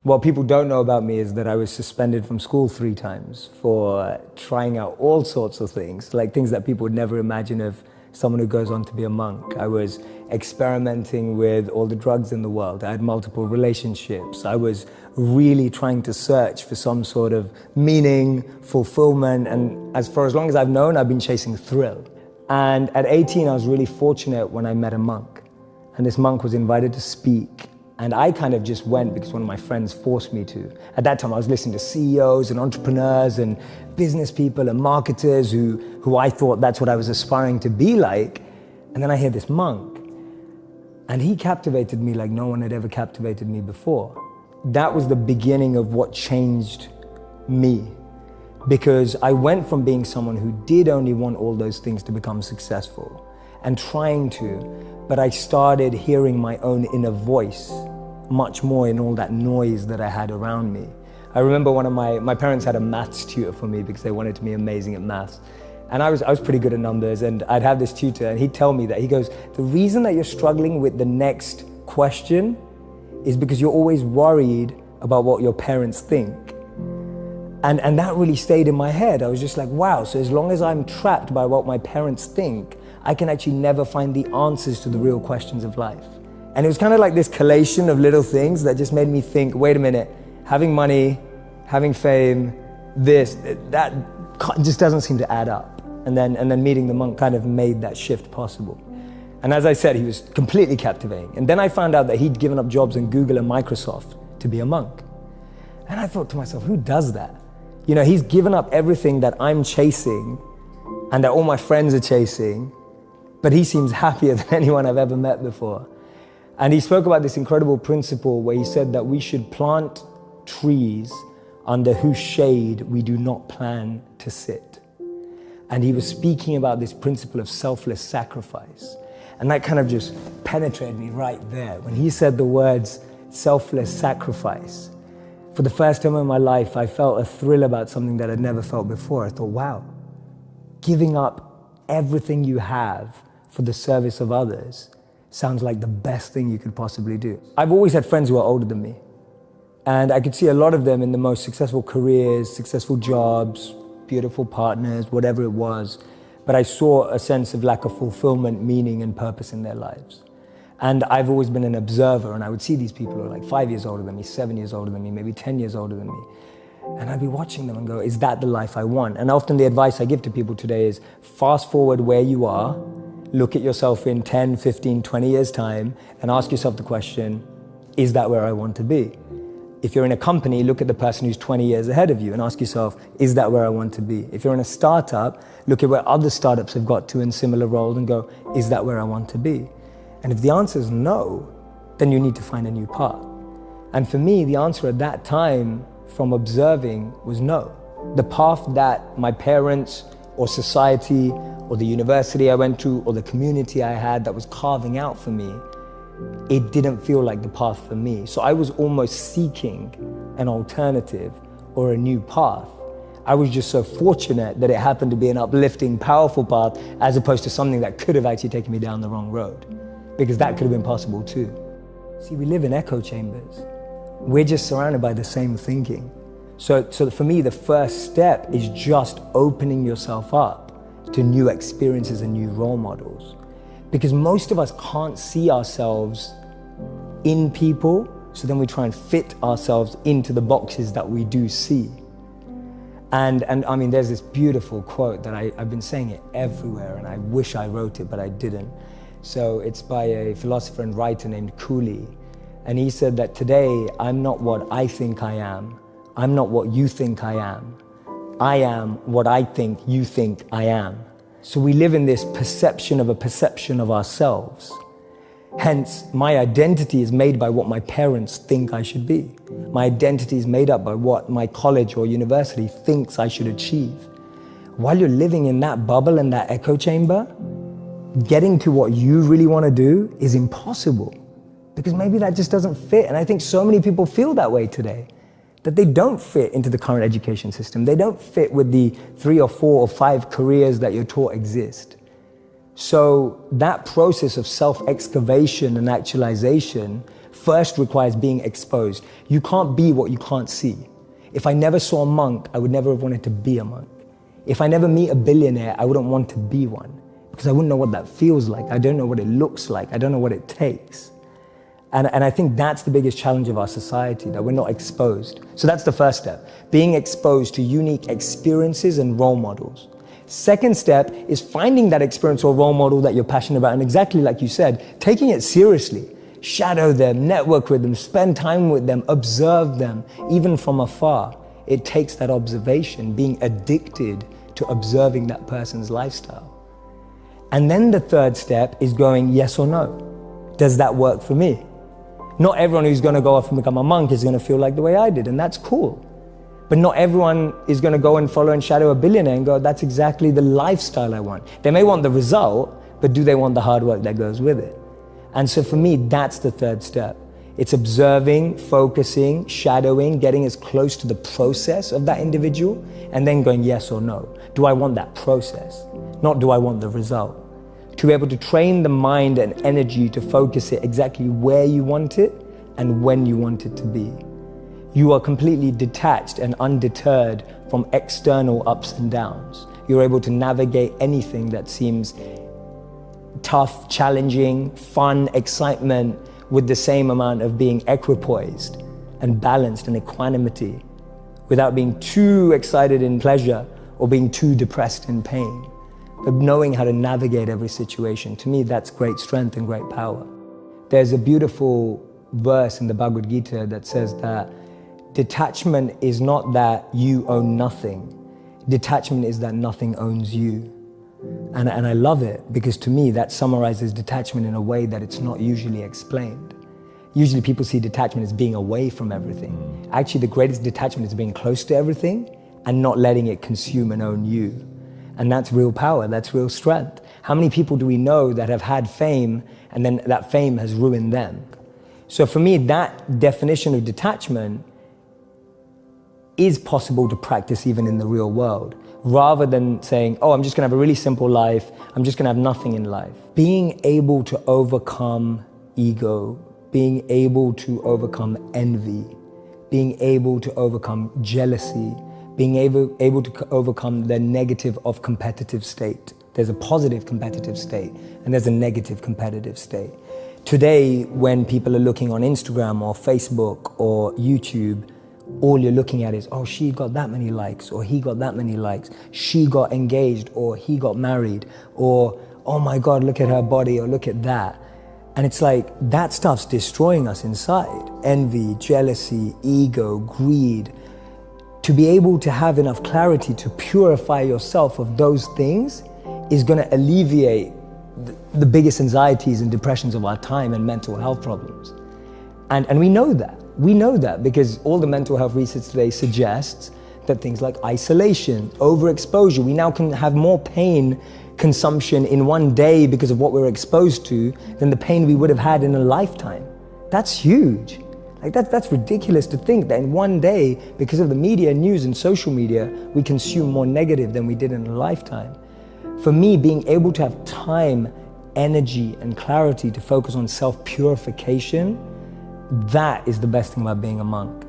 What people don't know about me is that I was suspended from school 3 times for trying out all sorts of things, like things that people would never imagine of someone who goes on to be a monk. I was experimenting with all the drugs in the world. I had multiple relationships. I was really trying to search for some sort of meaning, fulfillment, and for as long as I've known, I've been chasing thrill. And at 18, I was really fortunate when I met a monk. And this monk was invited to speak. And I kind of just went because one of my friends forced me to. At that time, I was listening to CEOs and entrepreneurs and business people and marketers who I thought that's what I was aspiring to be like. And then I hear this monk. And he captivated me like no one had ever captivated me before. That was the beginning of what changed me. Because I went from being someone who did only want all those things to become successful and trying to, but I started hearing my own inner voice much more in all that noise that I had around me. I remember one of my parents had a maths tutor for me because they wanted to be amazing at maths. And I was pretty good at numbers, and I'd have this tutor and he'd tell me that, he goes, the reason that you're struggling with the next question is because you're always worried about what your parents think. And that really stayed in my head. I was just like, wow, so as long as I'm trapped by what my parents think, I can actually never find the answers to the real questions of life. And it was kind of like this collation of little things that just made me think, wait a minute, having money, having fame, that just doesn't seem to add up. And then meeting the monk kind of made that shift possible. And as I said, he was completely captivating. And then I found out that he'd given up jobs in Google and Microsoft to be a monk. And I thought to myself, who does that? You know, he's given up everything that I'm chasing and that all my friends are chasing, but he seems happier than anyone I've ever met before. And he spoke about this incredible principle where he said that we should plant trees under whose shade we do not plan to sit. And he was speaking about this principle of selfless sacrifice. And that kind of just penetrated me right there. When he said the words selfless sacrifice, for the first time in my life, I felt a thrill about something that I'd never felt before. I thought, wow, giving up everything you have for the service of others sounds like the best thing you could possibly do. I've always had friends who are older than me. And I could see a lot of them in the most successful careers, successful jobs, beautiful partners, whatever it was. But I saw a sense of lack of fulfillment, meaning, and purpose in their lives. And I've always been an observer, and I would see these people who are like 5 years older than me, 7 years older than me, maybe 10 years older than me. And I'd be watching them and go, is that the life I want? And often the advice I give to people today is fast forward where you are, look at yourself in 10, 15, 20 years time, and ask yourself the question, is that where I want to be? If you're in a company, look at the person who's 20 years ahead of you and ask yourself, is that where I want to be? If you're in a startup, look at where other startups have got to in similar roles and go, is that where I want to be? And if the answer is no, then you need to find a new path. And for me, the answer at that time from observing was no. The path that my parents or society or the university I went to or the community I had that was carving out for me, it didn't feel like the path for me. So I was almost seeking an alternative or a new path. I was just so fortunate that it happened to be an uplifting, powerful path as opposed to something that could have actually taken me down the wrong road. Because that could have been possible too. See, we live in echo chambers. We're just surrounded by the same thinking. So for me, the first step is just opening yourself up to new experiences and new role models. Because most of us can't see ourselves in people, so then we try and fit ourselves into the boxes that we do see. And I mean, there's this beautiful quote that I've been saying it everywhere, and I wish I wrote it, but I didn't. So it's by a philosopher and writer named Cooley. And he said that today, I'm not what I think I am. I'm not what you think I am. I am what I think you think I am. So we live in this perception of ourselves. Hence, my identity is made by what my parents think I should be. My identity is made up by what my college or university thinks I should achieve. While you're living in that bubble and that echo chamber, getting to what you really want to do is impossible because maybe that just doesn't fit. And I think so many people feel that way today, that they don't fit into the current education system. They don't fit with the 3 or 4 or 5 careers that you're taught exist. So that process of self-excavation and actualization first requires being exposed. You can't be what you can't see. If I never saw a monk, I would never have wanted to be a monk. If I never meet a billionaire, I wouldn't want to be one, because I wouldn't know what that feels like. I don't know what it looks like. I don't know what it takes. And I think that's the biggest challenge of our society, that we're not exposed. So that's the first step, being exposed to unique experiences and role models. Second step is finding that experience or role model that you're passionate about, and exactly like you said, taking it seriously. Shadow them, network with them, spend time with them, observe them, even from afar. It takes that observation, being addicted to observing that person's lifestyle. And then the third step is going yes or no. Does that work for me? Not everyone who's going to go off and become a monk is going to feel like the way I did, and that's cool. But not everyone is going to go and follow and shadow a billionaire and go, that's exactly the lifestyle I want. They may want the result, but do they want the hard work that goes with it? And so for me, that's the third step. It's observing, focusing, shadowing, getting as close to the process of that individual, and then going yes or no. Do I want that process? Not do I want the result? To be able to train the mind and energy to focus it exactly where you want it and when you want it to be. You are completely detached and undeterred from external ups and downs. You're able to navigate anything that seems tough, challenging, fun, excitement, with the same amount of being equipoised and balanced and equanimity, without being too excited in pleasure or being too depressed in pain. But knowing how to navigate every situation, to me, that's great strength and great power. There's a beautiful verse in the Bhagavad Gita that says that detachment is not that you own nothing. Detachment is that nothing owns you. And I love it, because to me that summarizes detachment in a way that it's not usually explained. Usually people see detachment as being away from everything. Actually, the greatest detachment is being close to everything and not letting it consume and own you. And that's real power, that's real strength. How many people do we know that have had fame and then that fame has ruined them? So for me, that definition of detachment is possible to practice even in the real world, rather than saying, oh, I'm just gonna have a really simple life, I'm just gonna have nothing in life. Being able to overcome ego, being able to overcome envy, being able to overcome jealousy, being able to overcome the negative of competitive state. There's a positive competitive state and there's a negative competitive state. Today, when people are looking on Instagram or Facebook or YouTube, all you're looking at is, oh, she got that many likes, or he got that many likes, she got engaged, or he got married, or, oh my God, look at her body, or look at that. And it's like, that stuff's destroying us inside. Envy, jealousy, ego, greed. To be able to have enough clarity to purify yourself of those things is gonna alleviate the biggest anxieties and depressions of our time and mental health problems. And we know that. We know that because all the mental health research today suggests that things like isolation, overexposure, we now can have more pain consumption in one day because of what we're exposed to than the pain we would have had in a lifetime. That's huge. Like that's ridiculous to think that in one day, because of the media, news and social media, we consume more negative than we did in a lifetime. For me, being able to have time, energy and clarity to focus on self-purification, that is the best thing about being a monk,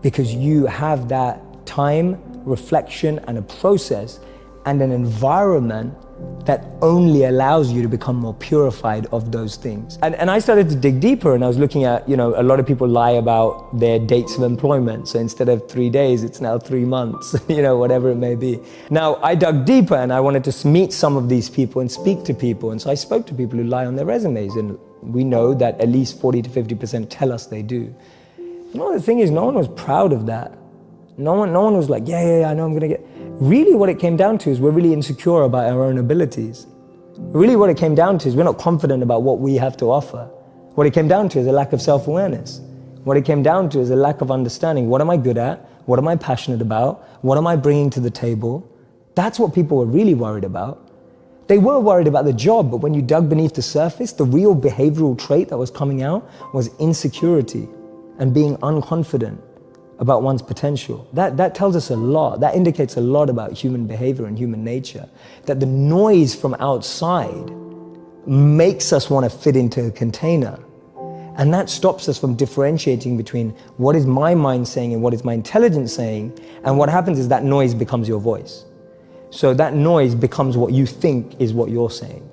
because you have that time, reflection and a process and an environment that only allows you to become more purified of those things. And I started to dig deeper, and I was looking at, a lot of people lie about their dates of employment. So instead of 3 days, it's now 3 months, whatever it may be. Now, I dug deeper and I wanted to meet some of these people and speak to people. And so I spoke to people who lie on their resumes, and we know that at least 40 to 50% tell us they do. The thing is, no one was proud of that. No one was like, yeah, I know I'm gonna get. Really what it came down to is we're really insecure about our own abilities. Really what it came down to is we're not confident about what we have to offer. What it came down to is a lack of self-awareness. What it came down to is a lack of understanding. What am I good at? What am I passionate about? What am I bringing to the table? That's what people were really worried about. They were worried about the job, but when you dug beneath the surface, the real behavioral trait that was coming out was insecurity and being unconfident about one's potential. That tells us a lot. That indicates a lot about human behavior and human nature. That the noise from outside makes us want to fit into a container. And that stops us from differentiating between what is my mind saying and what is my intelligence saying. And what happens is that noise becomes your voice. So that noise becomes what you think is what you're saying.